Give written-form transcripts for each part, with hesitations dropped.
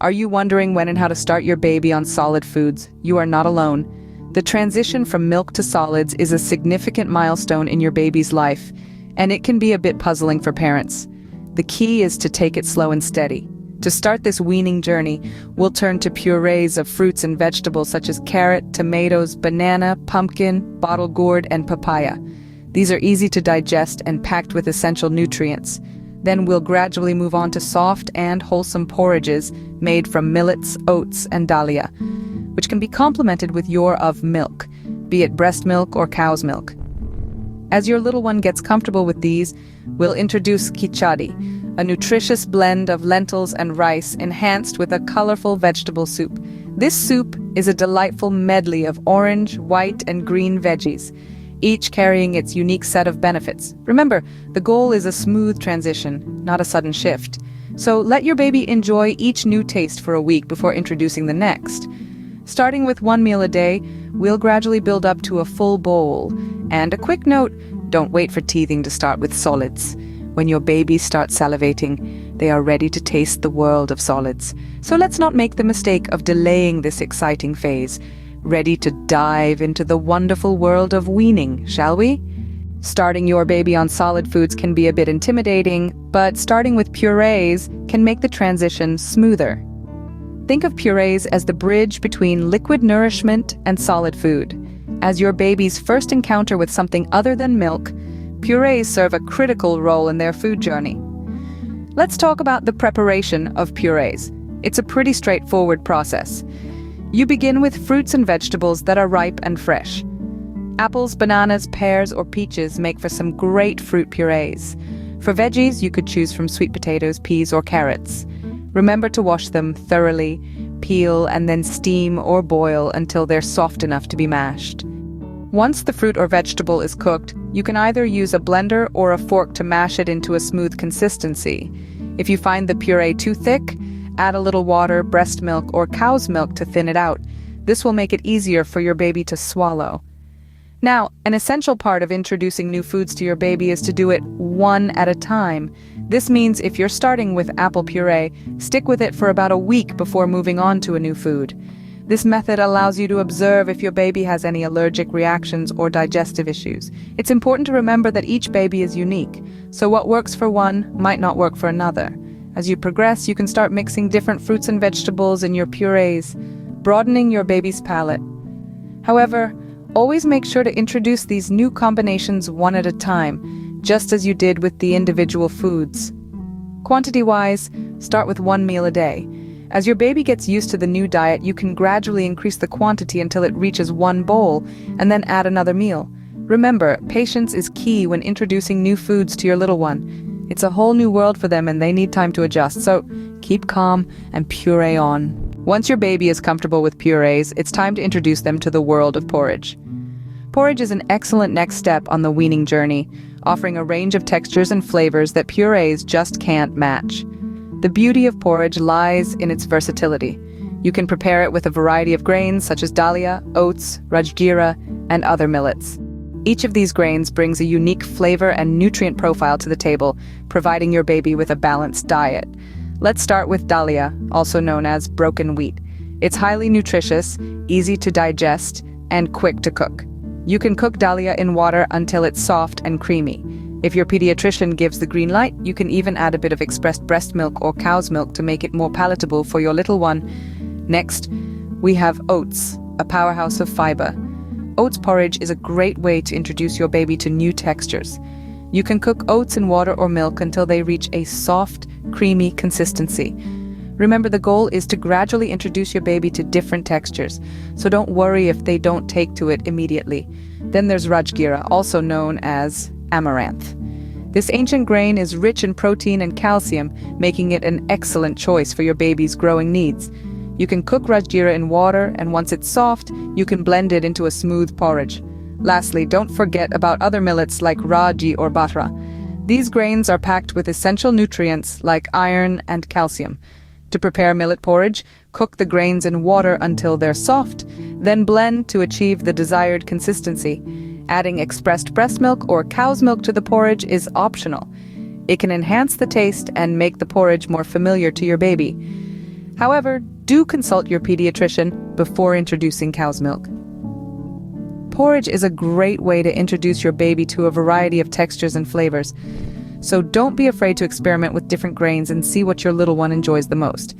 Are you wondering when and how to start your baby on solid foods? You are not alone. The transition from milk to solids is a significant milestone in your baby's life, and it can be a bit puzzling for parents. The key is to take it slow and steady. To start this weaning journey, we'll turn to purees of fruits and vegetables such as carrot, tomatoes, banana, pumpkin, bottle gourd, and papaya. These are easy to digest and packed with essential nutrients. Then we'll gradually move on to soft and wholesome porridges made from millets, oats, and dahlia, which can be complemented with your of milk, be it breast milk or cow's milk. As your little one gets comfortable with these, we'll introduce khichdi, a nutritious blend of lentils and rice enhanced with a colorful vegetable soup. This soup is a delightful medley of orange, white, and green veggies, each carrying its unique set of benefits. Remember, the goal is a smooth transition, not a sudden shift. So let your baby enjoy each new taste for a week before introducing the next. Starting with one meal a day, we'll gradually build up to a full bowl. And a quick note, don't wait for teething to start with solids. When your baby starts salivating, they are ready to taste the world of solids. So let's not make the mistake of delaying this exciting phase. Ready to dive into the wonderful world of weaning, shall we? Starting your baby on solid foods can be a bit intimidating, but starting with purees can make the transition smoother. Think of purees as the bridge between liquid nourishment and solid food. As your baby's first encounter with something other than milk, purees serve a critical role in their food journey. Let's talk about the preparation of purees. It's a pretty straightforward process. You begin with fruits and vegetables that are ripe and fresh. Apples, bananas, pears, or peaches make for some great fruit purees. For veggies, you could choose from sweet potatoes, peas, or carrots. Remember to wash them thoroughly, peel, and then steam or boil until they're soft enough to be mashed. Once the fruit or vegetable is cooked, you can either use a blender or a fork to mash it into a smooth consistency. If you find the puree too thick, add a little water, breast milk, or cow's milk to thin it out. This will make it easier for your baby to swallow. Now, an essential part of introducing new foods to your baby is to do it one at a time. This means if you're starting with apple puree, stick with it for about a week before moving on to a new food. This method allows you to observe if your baby has any allergic reactions or digestive issues. It's important to remember that each baby is unique, so what works for one might not work for another. As you progress, you can start mixing different fruits and vegetables in your purees, broadening your baby's palate. However, always make sure to introduce these new combinations one at a time, just as you did with the individual foods. Quantity-wise, start with one meal a day. As your baby gets used to the new diet, you can gradually increase the quantity until it reaches one bowl, and then add another meal. Remember, patience is key when introducing new foods to your little one. It's a whole new world for them and they need time to adjust, so keep calm and puree on. Once your baby is comfortable with purees, it's time to introduce them to the world of porridge. Porridge is an excellent next step on the weaning journey, offering a range of textures and flavors that purees just can't match. The beauty of porridge lies in its versatility. You can prepare it with a variety of grains such as dahlia, oats, rajgira, and other millets. Each of these grains brings a unique flavor and nutrient profile to the table, providing your baby with a balanced diet. Let's start with dahlia, also known as broken wheat. It's highly nutritious, easy to digest, and quick to cook. You can cook dahlia in water until it's soft and creamy. If your pediatrician gives the green light, you can even add a bit of expressed breast milk or cow's milk to make it more palatable for your little one. Next, we have oats, a powerhouse of fiber. Oats porridge is a great way to introduce your baby to new textures. You can cook oats in water or milk until they reach a soft, creamy consistency. Remember, the goal is to gradually introduce your baby to different textures, so don't worry if they don't take to it immediately. Then there's rajgira, also known as amaranth. This ancient grain is rich in protein and calcium, making it an excellent choice for your baby's growing needs. You can cook rajgira in water, and once it's soft, you can blend it into a smooth porridge. Lastly, don't forget about other millets like ragi or batra. These grains are packed with essential nutrients like iron and calcium. To prepare millet porridge, cook the grains in water until they're soft, then blend to achieve the desired consistency. Adding expressed breast milk or cow's milk to the porridge is optional. It can enhance the taste and make the porridge more familiar to your baby. However, do consult your pediatrician before introducing cow's milk. Porridge is a great way to introduce your baby to a variety of textures and flavors. So don't be afraid to experiment with different grains and see what your little one enjoys the most.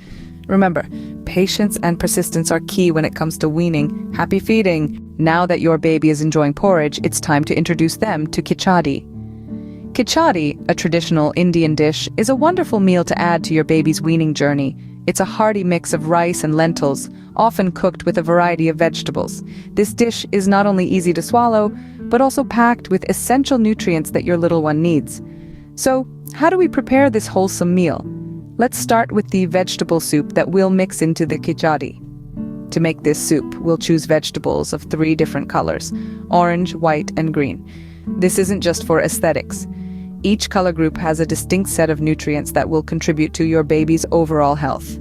Remember, patience and persistence are key when it comes to weaning. Happy feeding! Now that your baby is enjoying porridge, it's time to introduce them to khichdi. Khichdi, a traditional Indian dish, is a wonderful meal to add to your baby's weaning journey. It's a hearty mix of rice and lentils, often cooked with a variety of vegetables. This dish is not only easy to swallow, but also packed with essential nutrients that your little one needs. So, how do we prepare this wholesome meal? Let's start with the vegetable soup that we'll mix into the khichdi. To make this soup, we'll choose vegetables of 3 different colors: orange, white, and green. This isn't just for aesthetics. Each color group has a distinct set of nutrients that will contribute to your baby's overall health.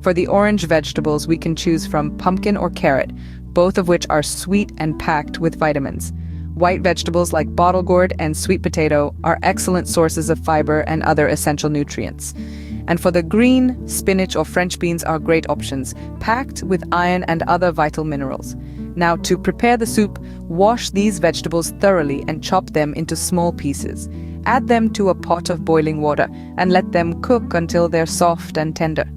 For the orange vegetables, we can choose from pumpkin or carrot, both of which are sweet and packed with vitamins. White vegetables like bottle gourd and sweet potato are excellent sources of fiber and other essential nutrients. And for the green, spinach or French beans are great options, packed with iron and other vital minerals. Now, to prepare the soup, wash these vegetables thoroughly and chop them into small pieces. Add them to a pot of boiling water and let them cook until they're soft and tender.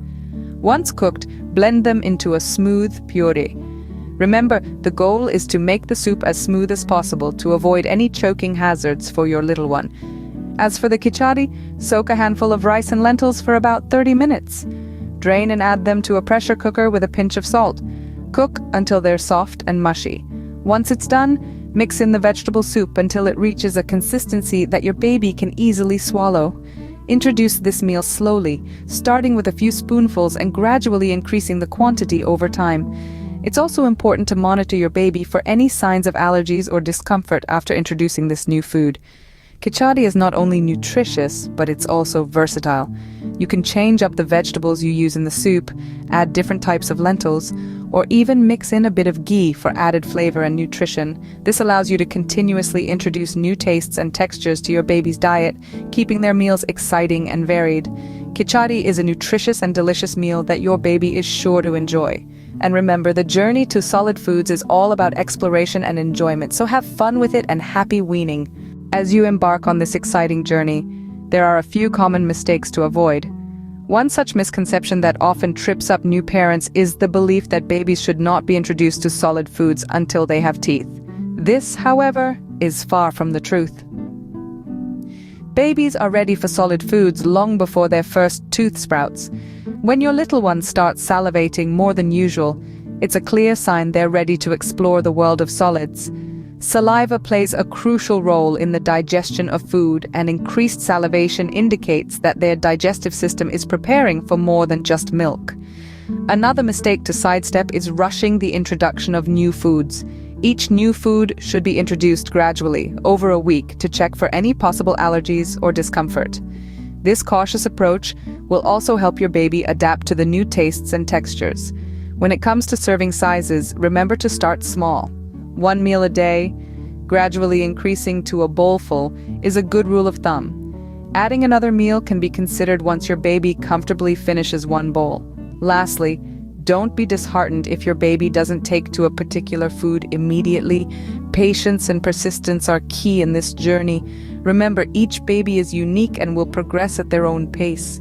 Once cooked, blend them into a smooth puree. Remember, the goal is to make the soup as smooth as possible to avoid any choking hazards for your little one. As for the khichdi, soak a handful of rice and lentils for about 30 minutes. Drain and add them to a pressure cooker with a pinch of salt. Cook until they're soft and mushy. Once it's done, mix in the vegetable soup until it reaches a consistency that your baby can easily swallow. Introduce this meal slowly, starting with a few spoonfuls and gradually increasing the quantity over time. It's also important to monitor your baby for any signs of allergies or discomfort after introducing this new food. Khichdi is not only nutritious, but it's also versatile. You can change up the vegetables you use in the soup, add different types of lentils, or even mix in a bit of ghee for added flavor and nutrition. This allows you to continuously introduce new tastes and textures to your baby's diet, keeping their meals exciting and varied. Khichdi is a nutritious and delicious meal that your baby is sure to enjoy. And remember, the journey to solid foods is all about exploration and enjoyment, so have fun with it and happy weaning. As you embark on this exciting journey, there are a few common mistakes to avoid. One such misconception that often trips up new parents is the belief that babies should not be introduced to solid foods until they have teeth. This, however, is far from the truth. Babies are ready for solid foods long before their first tooth sprouts. When your little one starts salivating more than usual, it's a clear sign they're ready to explore the world of solids. Saliva plays a crucial role in the digestion of food, and increased salivation indicates that their digestive system is preparing for more than just milk. Another mistake to sidestep is rushing the introduction of new foods. Each new food should be introduced gradually, over a week, to check for any possible allergies or discomfort. This cautious approach will also help your baby adapt to the new tastes and textures. When it comes to serving sizes, remember to start small. 1 meal a day, gradually increasing to a bowlful, is a good rule of thumb. Adding another meal can be considered once your baby comfortably finishes 1 bowl. Lastly, don't be disheartened if your baby doesn't take to a particular food immediately. Patience and persistence are key in this journey. Remember, each baby is unique and will progress at their own pace.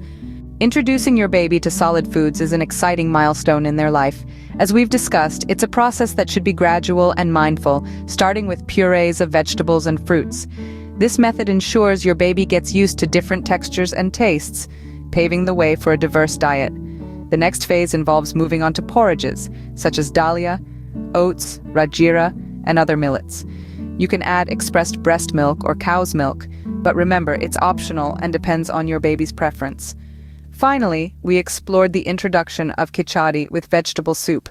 Introducing your baby to solid foods is an exciting milestone in their life. As we've discussed, it's a process that should be gradual and mindful, starting with purees of vegetables and fruits. This method ensures your baby gets used to different textures and tastes, paving the way for a diverse diet. The next phase involves moving on to porridges, such as dalia, oats, rajira, and other millets. You can add expressed breast milk or cow's milk, but remember, it's optional and depends on your baby's preference. Finally, we explored the introduction of khichdi with vegetable soup.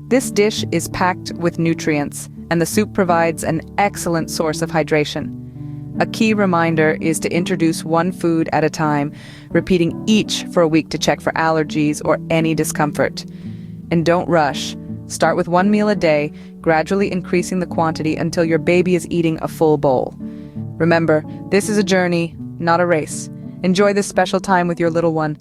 This dish is packed with nutrients, and the soup provides an excellent source of hydration. A key reminder is to introduce 1 food at a time, repeating each for a week to check for allergies or any discomfort. And don't rush. Start with 1 meal a day, gradually increasing the quantity until your baby is eating a full bowl. Remember, this is a journey, not a race. Enjoy this special time with your little one.